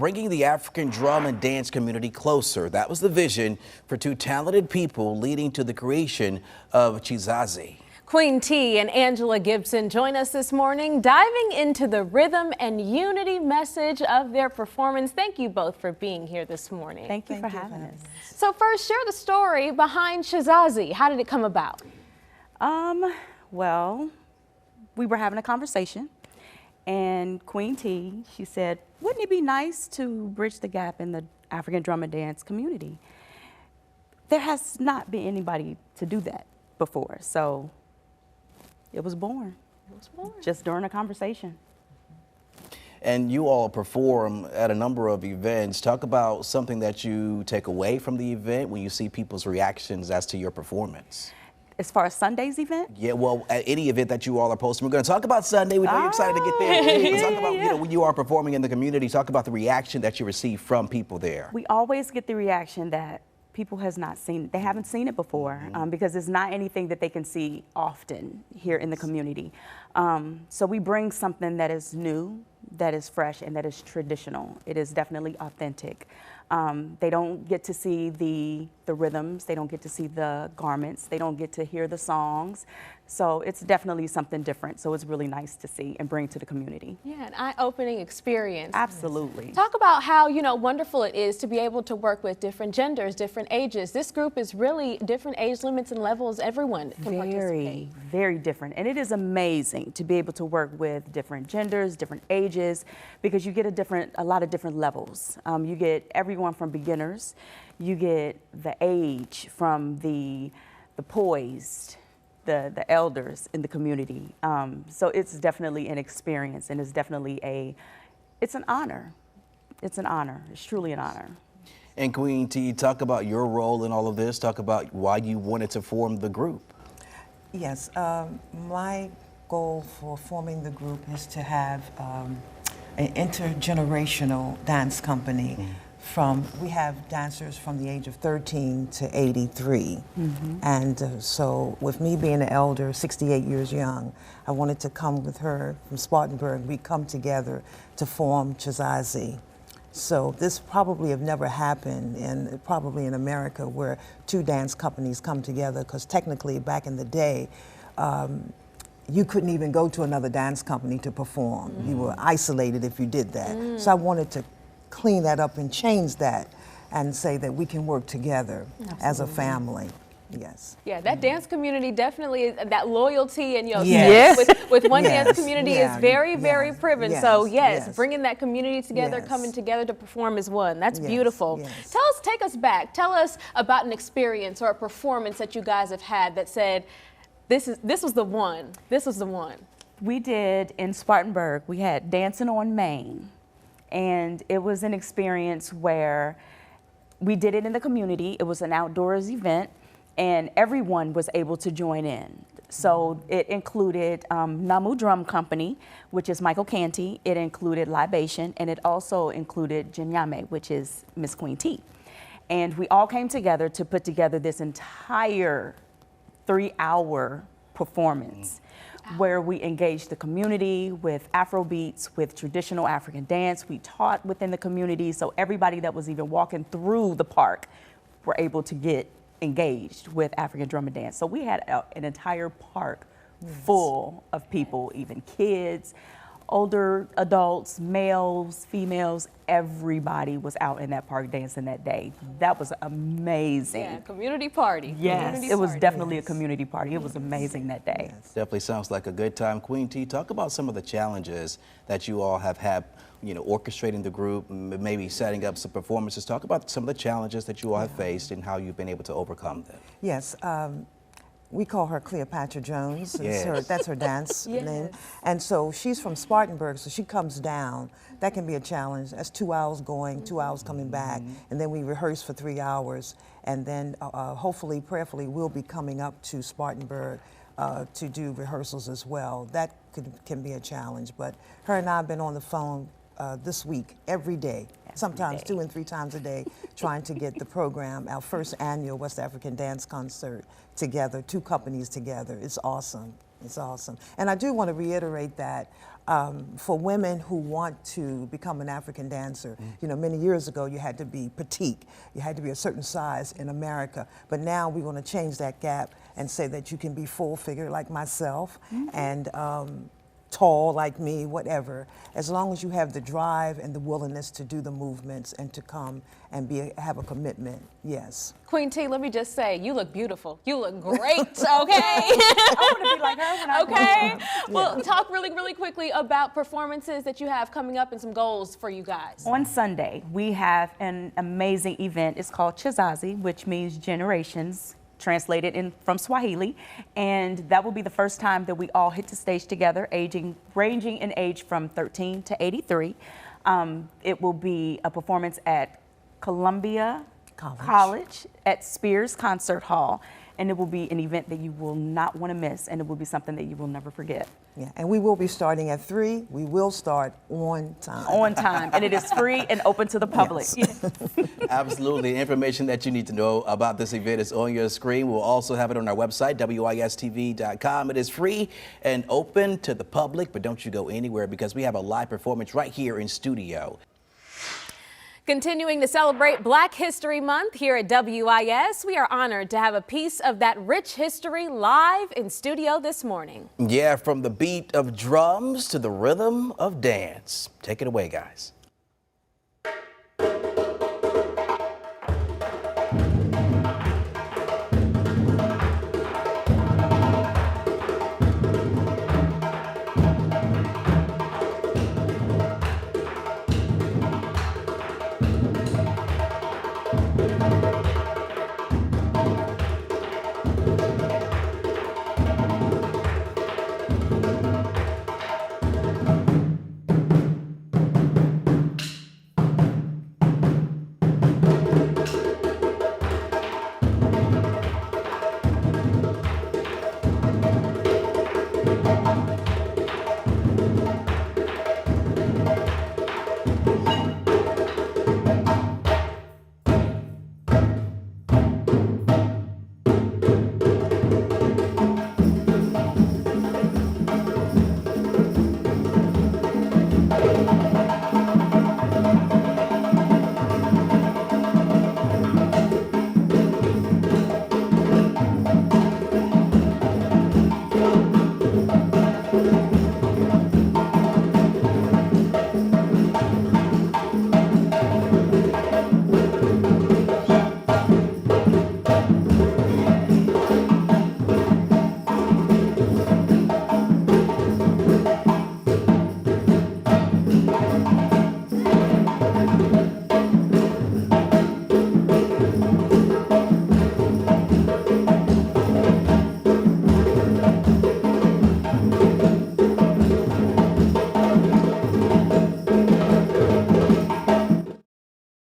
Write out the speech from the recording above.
bringing the African drum and dance community closer. That was the vision for two talented people leading to the creation of ZIZAZI. Queen T and Angela Gibson join us this morning, diving into the rhythm and unity message of their performance. Thank you both for being here this morning. Thank you for having us. So first, share the story behind ZIZAZI. How did it come about? Well, we were having a conversation, and Queen T, she said, wouldn't it be nice to bridge the gap in the African drum and dance community? There has not been anybody to do that before, so it was born. Just during a conversation. And you all perform at a number of events. Talk about something that you take away from the event when you see people's reactions as to your performance. As far as Sunday's event? Yeah, well, at any event that you all are posting. We're going to talk about Sunday. We know you're excited to get there. Talk about, when you are performing in the community, talk about the reaction that you receive from people there. We always get the reaction that people has not seen, they haven't seen it before, because it's not anything that they can see often here in the community. So we bring something that is new, that is fresh, and that is traditional. It is definitely authentic. They don't get to see the rhythms, they don't get to see the garments, they don't get to hear the songs. So it's definitely something different. So it's really nice to see and bring to the community. Yeah, an eye-opening experience. Absolutely. Talk about how, wonderful it is to be able to work with different genders, different ages. This group is really different age limits and levels. Everyone can participate. Very different. And it is amazing to be able to work with different genders, different ages, because you get a lot of different levels. You get everyone from beginners, you get the age from the poised, the elders in the community. So it's definitely an experience, and it's definitely it's an honor. It's an honor. It's truly an honor. And Queen T, talk about your role in all of this. Talk about why you wanted to form the group. Yes, my goal for forming the group is to have an intergenerational dance company. We have dancers from the age of 13 to 83. And so with me being an elder, 68 years young, I wanted to come with her from Spartanburg. We come together to form ZIZAZI. So this probably have never happened probably in America, where two dance companies come together, because technically back in the day, you couldn't even go to another dance company to perform. You were isolated if you did that. So I wanted to clean that up and change that and say that we can work together as a family. Yes. Yeah, that dance community definitely, that loyalty and with one dance community is very, very privileged. So bringing that community together, coming together to perform as one. That's beautiful. Take us back. Tell us about an experience or a performance that you guys have had that said, this was the one. This was the one. We did in Spartanburg. We had Dancing on Main. And it was an experience where we did it in the community. It was an outdoors event, and everyone was able to join in. So it included Namu Drum Company, which is Michael Canty. It included Libation, and it also included Jinyame, which is Miss Queen T. And we all came together to put together this entire 3-hour performance, where we engaged the community with Afro beats, with traditional African dance. We taught within the community, so everybody that was even walking through the park were able to get engaged with African drum and dance. So we had an entire park full of people, even kids, older adults, males, females, everybody was out in that park dancing that day. That was amazing. Yeah, community party. Yes, it was definitely a community party. It was amazing that day. Definitely sounds like a good time. Queen T, talk about some of the challenges that you all have had, orchestrating the group, maybe setting up some performances. Talk about some of the challenges that you all have faced and how you've been able to overcome them. Yes. We call her Cleopatra Jones. That's her dance name. And so she's from Spartanburg, so she comes down. That can be a challenge. That's 2 hours going, 2 hours coming back. And then we rehearse for 3 hours. And then hopefully, prayerfully, we'll be coming up to Spartanburg to do rehearsals as well. That can be a challenge. But her and I have been on the phone this week, every day. Sometimes 2 and 3 times a day, trying to get the program, our first annual West African Dance Concert together, 2 companies together. It's awesome. It's awesome. And I do want to reiterate that for women who want to become an African dancer, you know, many years ago you had to be petite, you had to be a certain size in America, but now we want to change that gap and say that you can be full figure like myself and tall like me, whatever, as long as you have the drive and the willingness to do the movements and to come and have a commitment, yes. Queen T, let me just say, you look beautiful. You look great, okay? I want to be like her when I grow up. Well, talk really, really quickly about performances that you have coming up and some goals for you guys. On Sunday, we have an amazing event. It's called ZIZAZI, which means generations, translated from Swahili, and that will be the first time that we all hit the stage together, ranging in age from 13 to 83. It will be a performance at Columbia College at Spears Concert Hall, and it will be an event that you will not want to miss, and it will be something that you will never forget. Yeah, and we will be starting at 3. We will start on time. On time, and it is free and open to the public. Yes. Absolutely. Information that you need to know about this event is on your screen. We'll also have it on our website, WISTV.com. It is free and open to the public, but don't you go anywhere because we have a live performance right here in studio. Continuing to celebrate Black History Month here at WIS, we are honored to have a piece of that rich history live in studio this morning. Yeah, from the beat of drums to the rhythm of dance. Take it away, guys.